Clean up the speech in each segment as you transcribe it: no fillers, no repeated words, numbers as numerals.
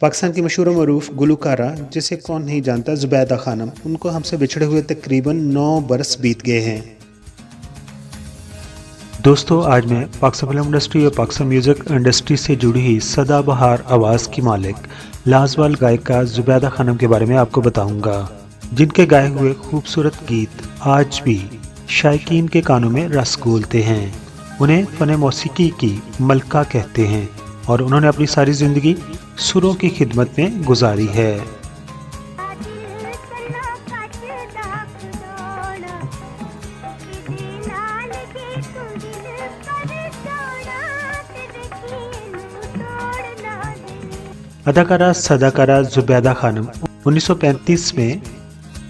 पाकिस्तान की मशहूर मरूफ गुलकारा जिसे कौन नहीं जानता ज़ुबैदा खानम, उनको हमसे बिछड़े हुए तकरीबन 9 बरस बीत गए हैं। दोस्तों, आज मैं पाकिस्तान फिल्म इंडस्ट्री और पाकिस्तान म्यूज़िक इंडस्ट्री से जुड़ी हुई सदाबहार आवाज़ की मालिक लाजवाल गायिका ज़ुबैदा खानम के बारे में आपको बताऊंगा, जिनके गाए हुए खूबसूरत गीत आज भी शायकीन के कानों में रस घोलते हैं। उन्हें फ़न मौसीकी की मलका कहते हैं और उन्होंने अपनी सारी ज़िंदगी सुरों की खिदमत में गुजारी है। अदाकारा सदाकारा ज़ुबैदा खानम 1935 में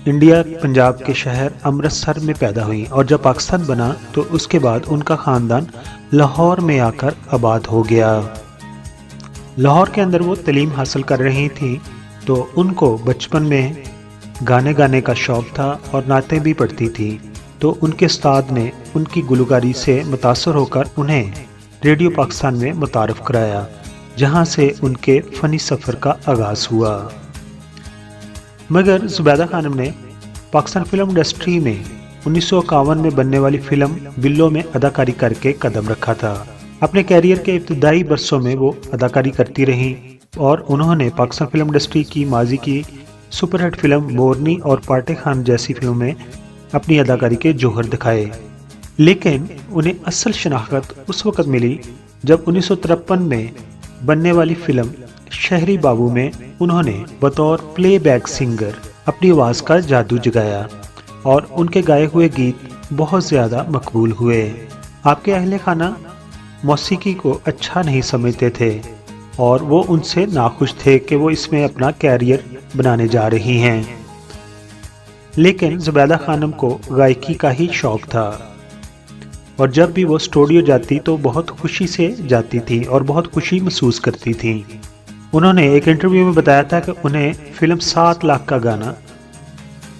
इंडिया पंजाब के शहर अमृतसर में पैदा हुई और जब पाकिस्तान बना तो उसके बाद उनका ख़ानदान लाहौर में आकर आबाद हो गया। लाहौर के अंदर वो तालीम हासिल कर रही थी तो उनको बचपन में गाने गाने का शौक़ था और नातें भी पढ़ती थी, तो उनके उस्ताद ने उनकी गुलकारी से मुतासर होकर उन्हें रेडियो पाकिस्तान में मुतारफ़ कराया, जहां से उनके फ़नी सफ़र का आगाज़ हुआ। मगर ज़ुबैदा खानम ने पाकिस्तान फिल्म इंडस्ट्री में 1951 में बनने वाली फिल्म बिल्लो में अदाकारी करके कदम रखा था। अपने कैरियर के इब्तदाई बरसों में वो अदाकारी करती रहीं और उन्होंने पाकिस्तान फिल्म इंडस्ट्री की माजी की सुपरहिट फिल्म मोरनी और पाटे खान जैसी फिल्मों में अपनी अदाकारी के जौहर दिखाए, लेकिन उन्हें असल शनाख्त उस वक़्त मिली जब 1953 में बनने वाली फिल्म शहरी बाबू में उन्होंने बतौर प्लेबैक सिंगर अपनी आवाज़ का जादू जगाया और उनके गाए हुए गीत बहुत ज़्यादा मकबूल हुए। आपके अहले खाना मौसीकी को अच्छा नहीं समझते थे और वो उनसे नाखुश थे कि वो इसमें अपना कैरियर बनाने जा रही हैं, लेकिन ज़ुबैदा खानम को गायकी का ही शौक़ था और जब भी वो स्टूडियो जाती तो बहुत खुशी से जाती थी और बहुत खुशी महसूस करती थी। उन्होंने एक इंटरव्यू में बताया था कि उन्हें फिल्म 7 लाख का गाना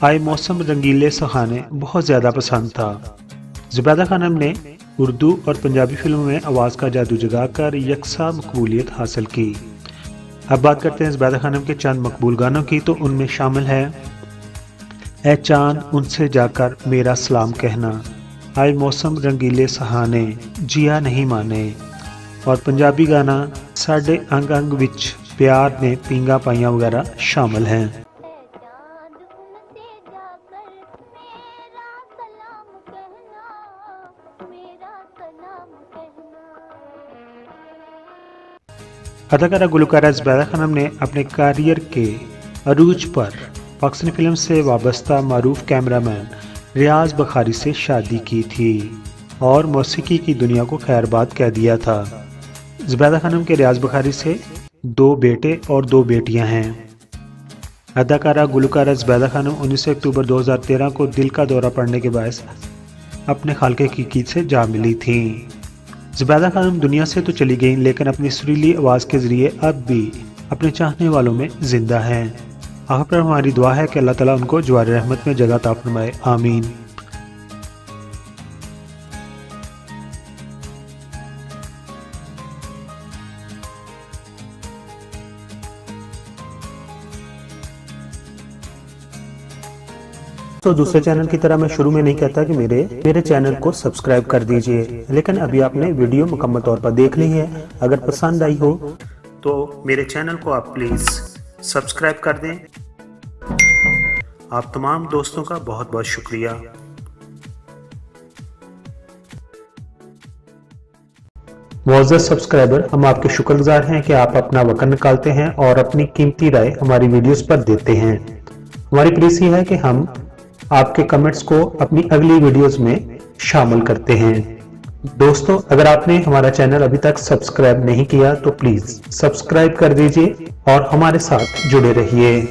आए मौसम रंगीले सुहाने बहुत ज़्यादा पसंद था। ज़ुबैदा खानम ने उर्दू और पंजाबी फिल्मों में आवाज़ का जादू जगाकर यकसा मकबूलियत हासिल की। अब बात करते हैं ज़ुबैदा खानम के चंद मकबूल गानों की, तो उनमें शामिल है ए चांद उनसे जाकर मेरा सलाम कहना, आए मौसम रंगीले सहाने, जिया नहीं माने, और पंजाबी गाना साडे अंग अंग विच प्यार ने पींगा पाइयां वगैरह शामिल हैं। अदाकारा गुलकारा ज़ुबैदा खानम ने अपने करियर के अरूज पर पाकिस्तानी फिल्म से वाबस्ता मारूफ कैमरामैन रियाज बुखारी से शादी की थी और मौसीकी की दुनिया को खैरबाद कह दिया था। ज़ुबैदा खानम के रियाज बुखारी से 2 बेटे और 2 बेटियां हैं। अदाकारा गुलकारा ज़ुबैदा खानम 19 अक्टूबर 2013 को दिल का दौरा पड़ने के बायस अपने खालके की से जा मिली थी। ज़ुबैदा खानम दुनिया से तो चली गई, लेकिन अपनी सुरीली आवाज़ के ज़रिए अब भी अपने चाहने वालों में ज़िंदा हैं। आखिर पर हमारी दुआ है कि अल्लाह ताला उनको जवार रहमत में जगह अता फरमाए, आमीन। तो दूसरे चैनल की तरह मैं शुरू में नहीं कहता कि मेरे चैनल को सब्सक्राइब कर दीजिए, लेकिन अभी आपने वीडियो मुकम्मल तौर पर देख ली है। अगर पसंद आई हो तो मेरे चैनल को आप प्लीज़ सब्सक्राइब कर दें। आप तमाम दोस्तों का बहुत बहुत शुक्रिया। मुअज़्ज़ज़ सब्सक्राइबर, हम आपके शुक्रगुजार हैं कि आप अपना वक्त निकालते हैं और अपनी कीमती राय हमारी वीडियोस पर देते हैं। हमारी प्लीज़ ये है कि हम आपके कमेंट्स को अपनी अगली वीडियोस में शामिल करते हैं। दोस्तों, अगर आपने हमारा चैनल अभी तक सब्सक्राइब नहीं किया तो प्लीज सब्सक्राइब कर दीजिए और हमारे साथ जुड़े रहिए।